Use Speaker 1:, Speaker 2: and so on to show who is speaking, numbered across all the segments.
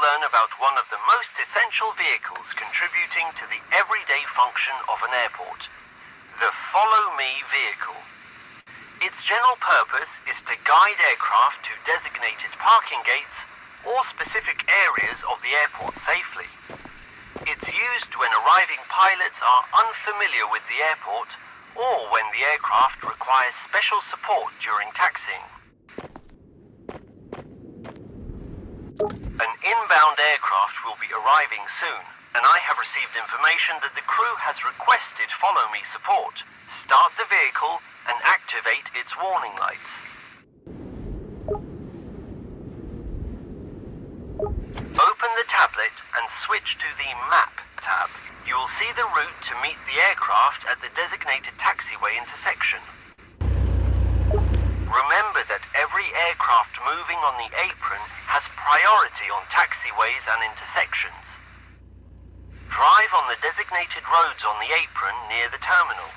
Speaker 1: learn about one of the most essential vehicles contributing to the everyday function of an airport, the Follow Me vehicle. Its general purpose is to guide aircraft to designated parking gates or specific areas of the airport safely. It's used when arriving pilots are unfamiliar with the airport or when the aircraft requires special support during taxiing. An inbound aircraft will be arriving soon, and I have received information that the crew has requested Follow Me support. Start the vehicle and activate its warning lights. Open the tablet and switch to the Map tab. You will see the route to meet the aircraft at the designated taxiway intersection. Remember that every aircraft moving on the apron has priority on taxiways and intersections. Drive on the designated roads on the apron near the terminal.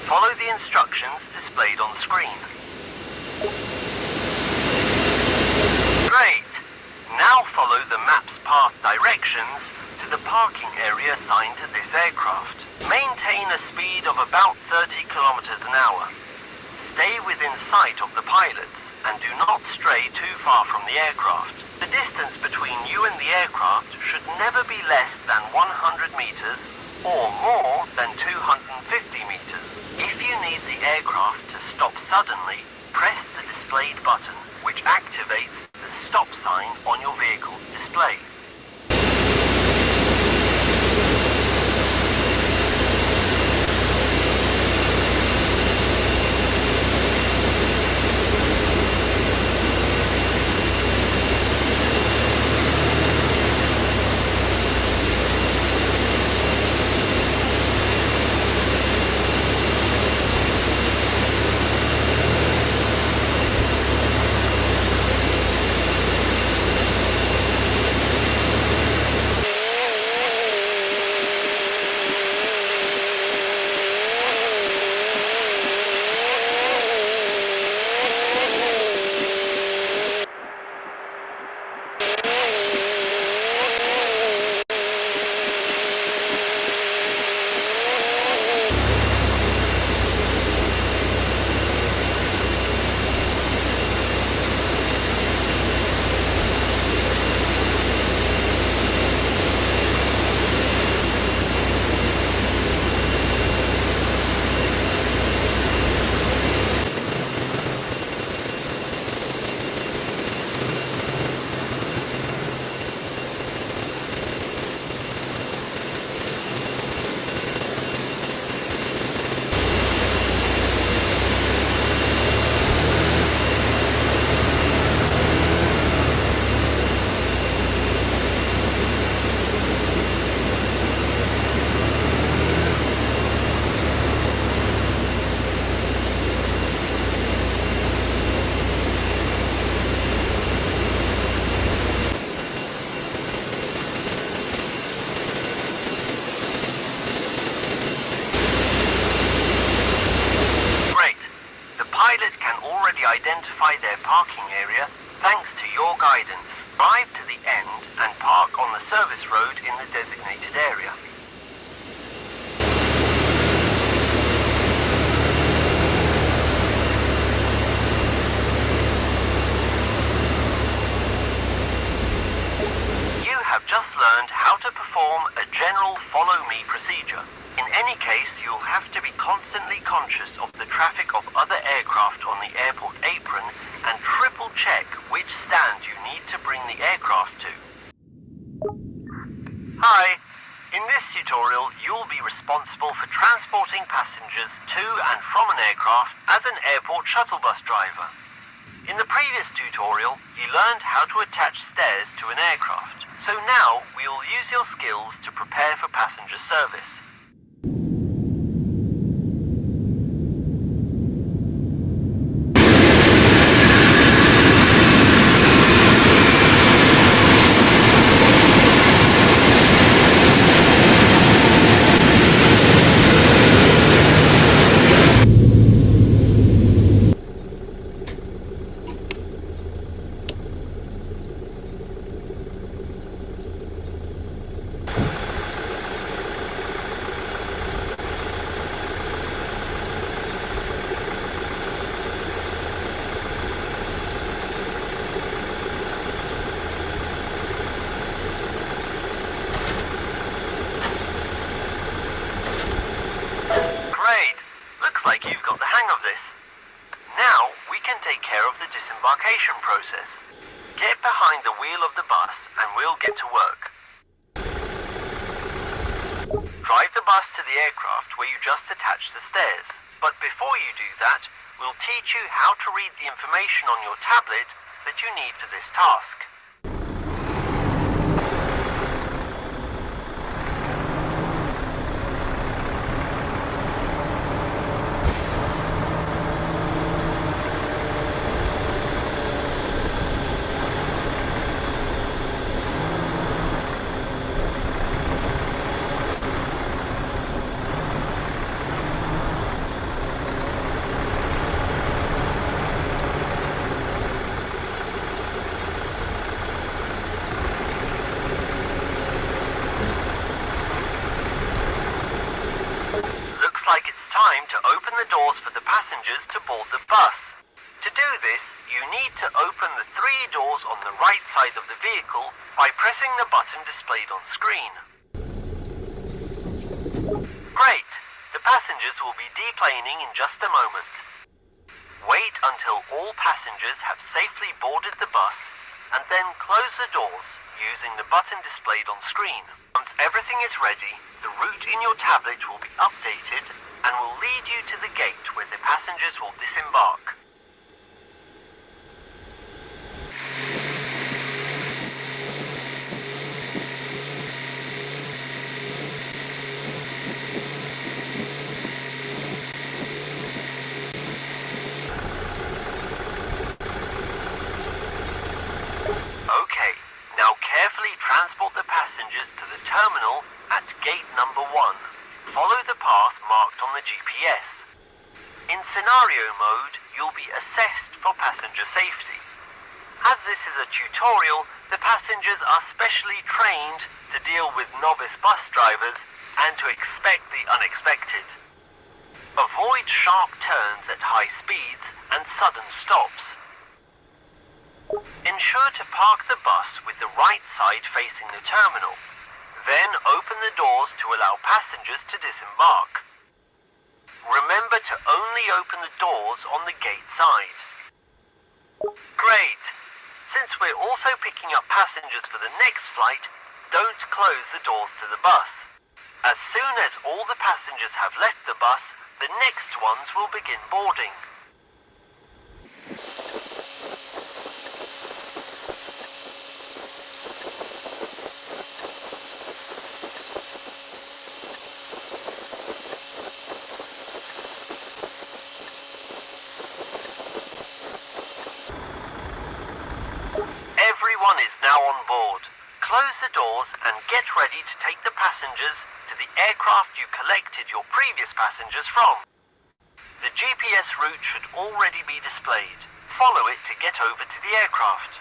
Speaker 1: Follow the instructions displayed on screen. Great! Now follow the map's path directions to the parking area assigned to this aircraft. Maintain a speed of about 30 kilometers an hour. Stay within sight of the pilots and do not stray too far from the aircraft. The distance between you and the aircraft should never be less than 100 meters or more than 250 meters. If you need the aircraft to stop suddenly, press the displayed button, which activates the stop sign on your vehicle's display. Identify their parking area thanks to your guidance. Drive to the end and park on the service road in the designated area. You have just learned how to perform a general follow me procedure. In any case, you'll have to be constantly conscious of the traffic of other aircraft on the airport apron and triple check which stand you need to bring the aircraft to. Hi. In this tutorial, you'll be responsible for transporting passengers to and from an aircraft as an airport shuttle bus driver. In the previous tutorial, you learned how to attach stairs to an aircraft. So now, we'll use your skills to prepare for passenger service. Looks like you've got the hang of this. Now we can take care of the disembarkation process. Get behind the wheel of the bus and we'll get to work. Drive the bus to the aircraft where you just attached the stairs. But before you do that, we'll teach you how to read the information on your tablet that you need for this task. Like it's time to open the doors for the passengers to board the bus. To do this, you need to open the 3 doors on the right side of the vehicle by pressing the button displayed on screen. Great! The passengers will be deplaning in just a moment. Wait until all passengers have safely boarded the bus and then close the doors using the button displayed on screen. Once everything is ready, the route in your tablet will be updated and will lead you to the gate where the passengers will disembark. Okay, now carefully transport the passengers to the terminal at gate number 1. Follow the path marked on the GPS. In scenario mode, you'll be assessed for passenger safety. As this is a tutorial, the passengers are specially trained to deal with novice bus drivers and to expect the unexpected. Avoid sharp turns at high speeds and sudden stops. Ensure to park the bus with the right side facing the terminal. Then open the doors to allow passengers to disembark. Remember to only open the doors on the gate side. Great! Since we're also picking up passengers for the next flight, don't close the doors to the bus. As soon as all the passengers have left the bus, the next ones will begin boarding. Everyone is now on board. Close the doors and get ready to take the passengers to the aircraft you collected your previous passengers from. The GPS route should already be displayed. Follow it to get over to the aircraft.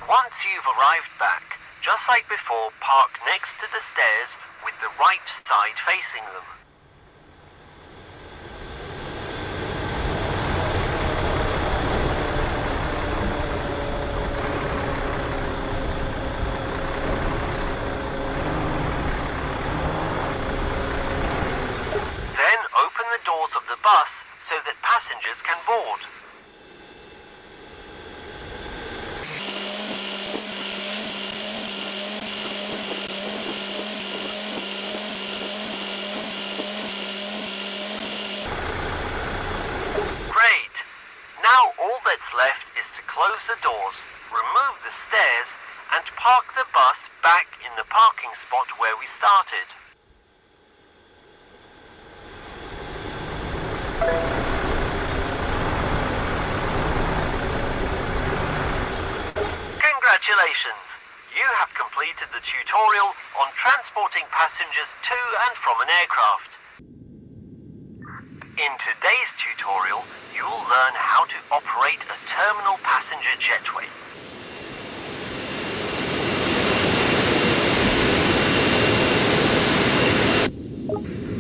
Speaker 1: Once you've arrived back, just like before, park next to the stairs with the right side facing them. doors, remove the stairs, and park the bus back in the parking spot where we started. Congratulations! You have completed the tutorial on transporting passengers to and from an aircraft. In today's tutorial, you will learn how to operate a terminal passenger jetway.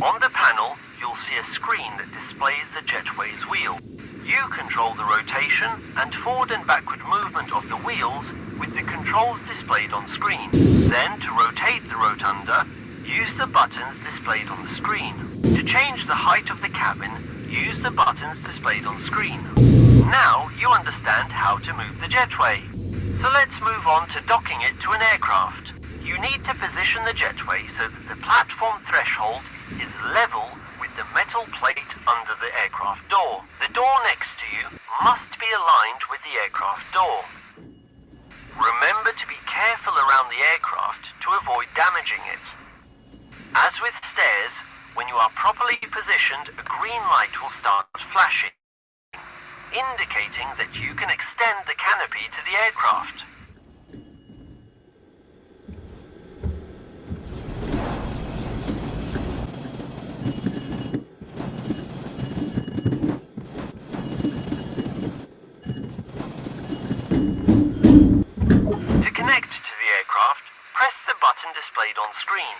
Speaker 1: On the panel, you'll see a screen that displays the jetway's wheel. You control the rotation and forward and backward movement of the wheels with the controls displayed on screen. Then, to rotate the rotunda, use the buttons displayed on the screen. To change the height of the cabin, use the buttons displayed on screen. Now you understand how to move the jetway. So let's move on to docking it to an aircraft. You need to position the jetway so that the platform threshold is level with the metal plate under the aircraft door. The door next to you must be aligned with the aircraft door. Remember to be careful around the aircraft to avoid damaging it. As with stairs, when you are properly positioned, a green light will start flashing, indicating that you can extend the canopy to the aircraft. To connect to the aircraft, press the button displayed on screen.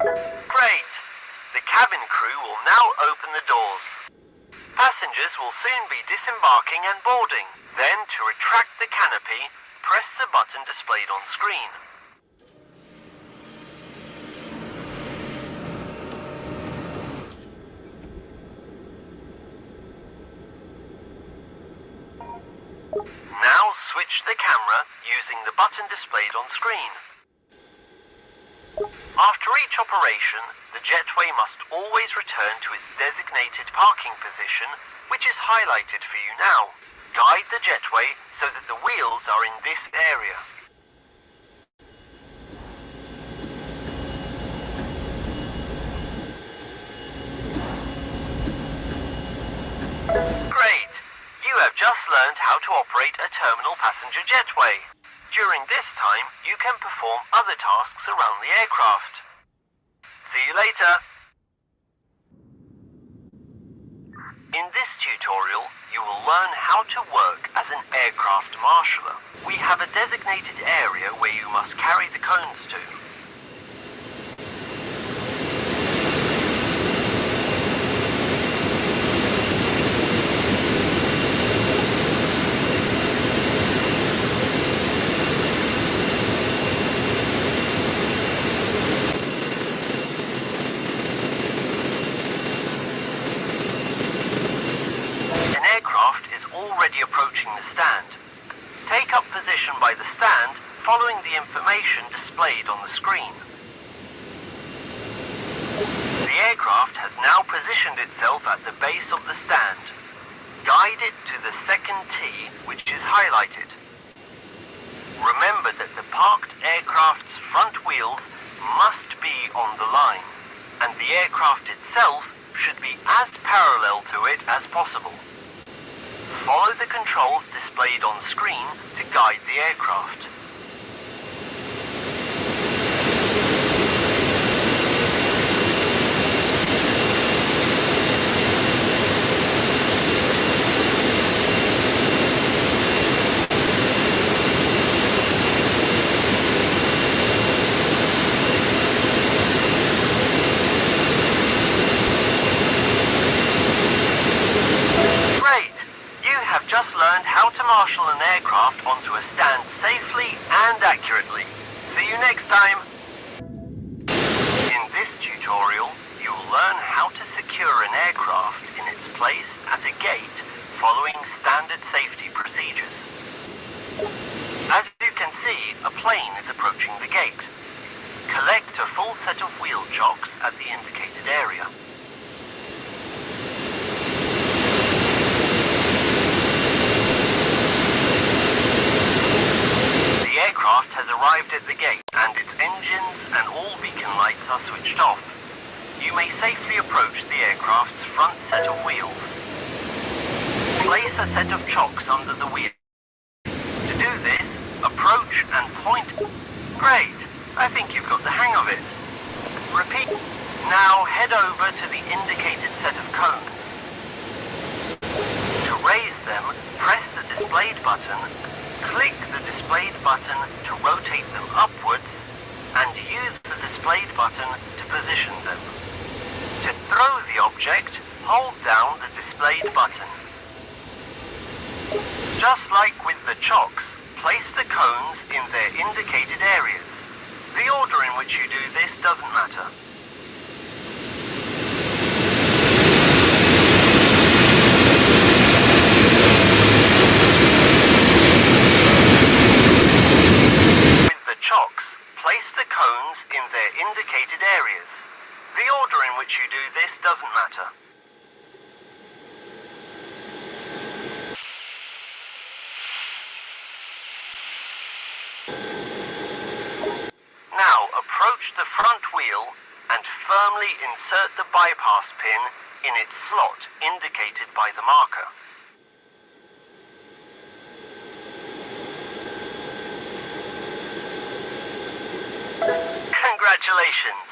Speaker 1: Great! The cabin crew will now open the doors. Passengers will soon be disembarking and boarding. Then, to retract the canopy, press the button displayed on screen. Now switch the camera using the button displayed on screen. After each operation, the jetway must always return to its designated parking position, which is highlighted for you now. Guide the jetway so that the wheels are in this area. Great! You have just learned how to operate a terminal passenger jetway. During this time, you can perform other tasks around the aircraft. See you later! In this tutorial, you will learn how to work as an aircraft marshaller. We have a designated area where you must carry the cones to. Already approaching the stand. Take up position by the stand, following the information displayed on the screen. The aircraft has now positioned itself at the base of the stand. Guide it to the second T, which is highlighted. Remember that the parked aircraft's front wheels must be on the line, and the aircraft itself should be as parallel to it as possible. Follow the controls displayed on screen to guide the aircraft. Just learned how to marshal an aircraft onto a stand safely and accurately. See you next time! In this tutorial, you will learn how to secure an aircraft in its place at a gate following standard safety procedures. As you can see, a plane is approaching the gate. Collect a full set of wheel chocks at the indicated area. The aircraft has arrived at the gate and its engines and all beacon lights are switched off. You may safely approach the aircraft's front set of wheels. Place a set of chocks under the wheel. To do this, approach and point. Great! I think you've got the hang of it. Repeat. Now head over to the indicated set of cones. To raise them, press the displayed button, click the displayed button to rotate them upwards, and use the displayed button to position them. To throw the object, hold down the displayed button. Just like with the chocks, place the cones in their indicated areas. The order in which you do this doesn't matter. With the chocks, place the cones in their indicated areas. The order in which you do this doesn't matter. Now approach the front wheel and firmly insert the bypass pin in its slot indicated by the marker. Congratulations!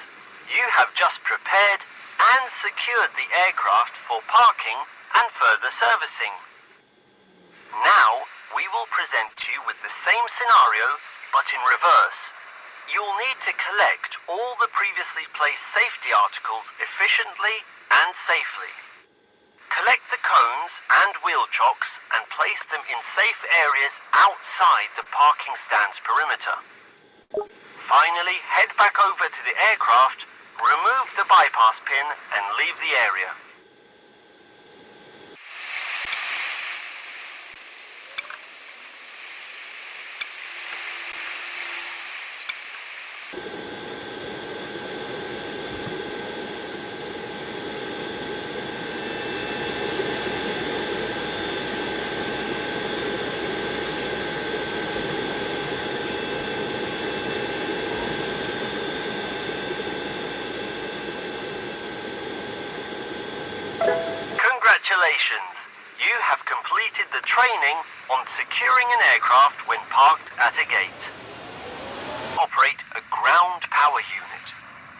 Speaker 1: You have just prepared and secured the aircraft for parking and further servicing. Now we will present you with the same scenario but in reverse. You'll need to collect all the previously placed safety articles efficiently and safely. Collect the cones and wheel chocks and place them in safe areas outside the parking stand's perimeter. Finally, head back over to the aircraft, remove the bypass pin and leave the area. Congratulations! You have completed the training on securing an aircraft when parked at a gate. Operate a ground power unit,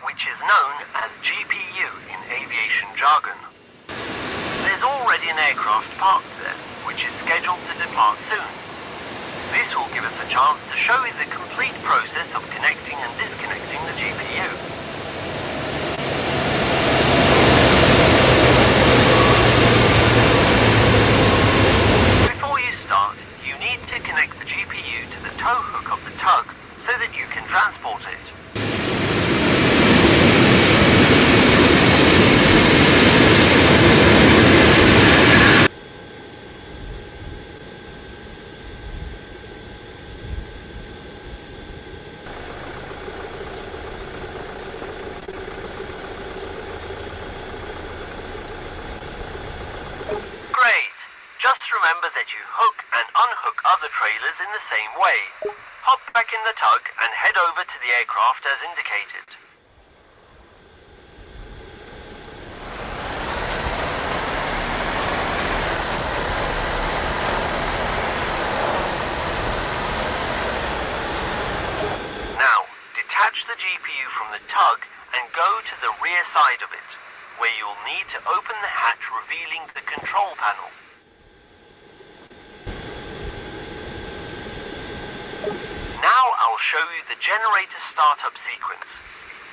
Speaker 1: which is known as GPU in aviation jargon. There's already an aircraft parked there, which is scheduled to depart soon. This will give us a chance to show you the complete process of connecting and disconnecting the GPU. Connect the GPU to the tow hook of the tug so that you can transport it. Great! Just remember that you hook and unhook other trailers in the same way. Hop back in the tug and head over to the aircraft as indicated. Now, detach the GPU from the tug and go to the rear side of it, where you'll need to open the hatch revealing the control panel. Now I'll show you the generator startup sequence.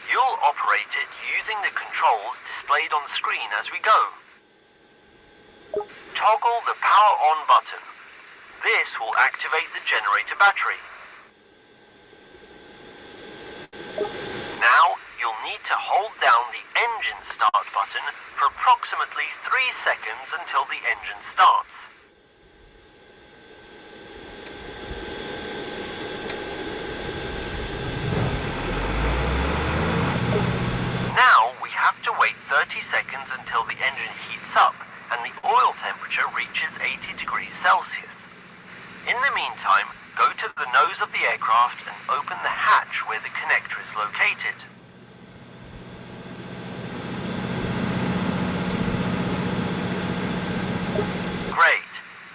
Speaker 1: You'll operate it using the controls displayed on screen as we go. Toggle the power on button. This will activate the generator battery. Now you'll need to hold down the engine start button for approximately 3 seconds until the engine starts. where the connector is located. Great.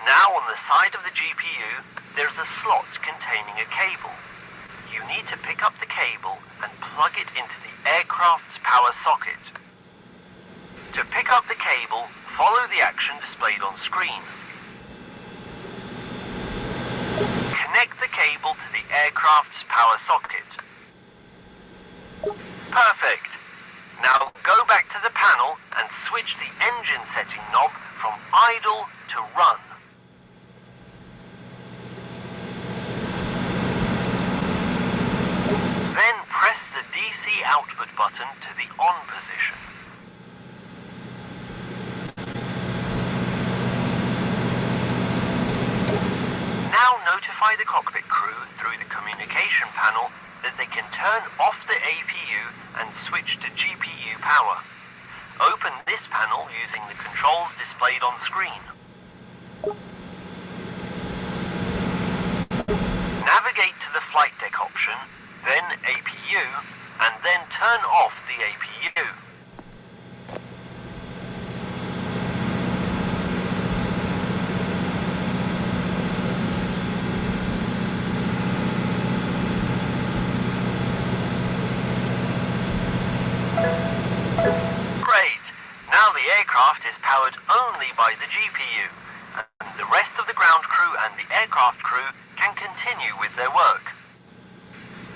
Speaker 1: Now on the side of the GPU, there's a slot containing a cable. You need to pick up the cable and plug it into the aircraft's power socket. To pick up the cable, follow the action displayed on screen. Connect the cable to the aircraft's power socket. Perfect. Now go back to the panel and switch the engine setting knob from idle to run. Then press the DC output button to the on position. Now notify the cockpit crew through the communication panel that they can turn off the APU and switch to GPU power. Open this panel using the controls displayed on screen. Navigate to the flight deck option, then APU, and then turn off the APU. Great! Now the aircraft is powered only by the GPU, and the rest of the ground crew and the aircraft crew can continue with their work.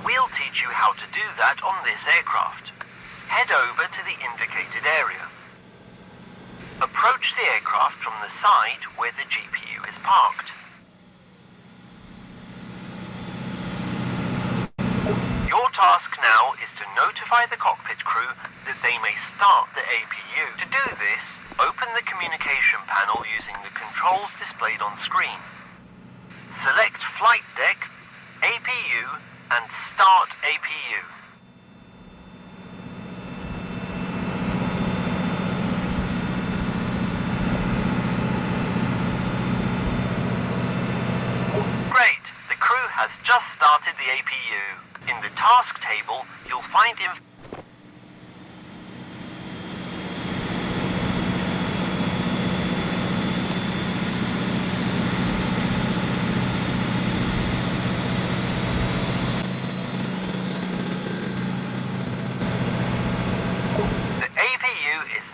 Speaker 1: We'll teach you how to do that on this aircraft. Head over to the indicated area. Approach the aircraft from the side where the GPU is parked. Your task now is to notify the cockpit crew that they may start the APU. To do this, open the communication panel using the controls displayed on screen. Select Flight Deck, APU, and Start APU. Great! The crew has just started the APU. In the task table, you'll find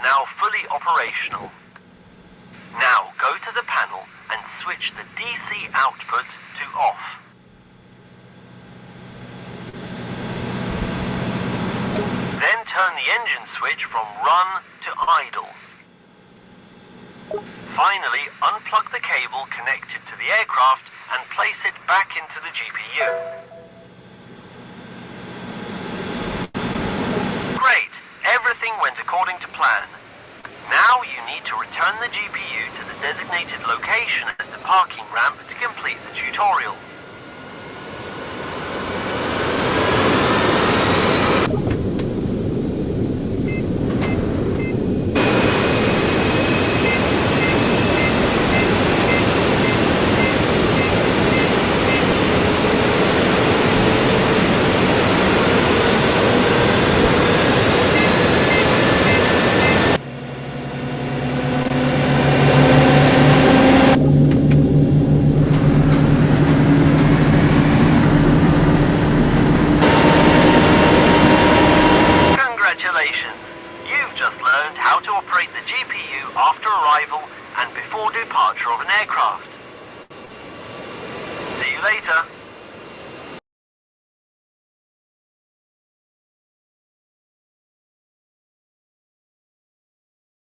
Speaker 1: now fully operational. Now go to the panel and switch the DC output to off. Then turn the engine switch from run to idle. Finally, unplug the cable connected to the aircraft and place it back into the GPU. Great! Everything went according to plan. Now you need to return the GPU to the designated location at the parking ramp.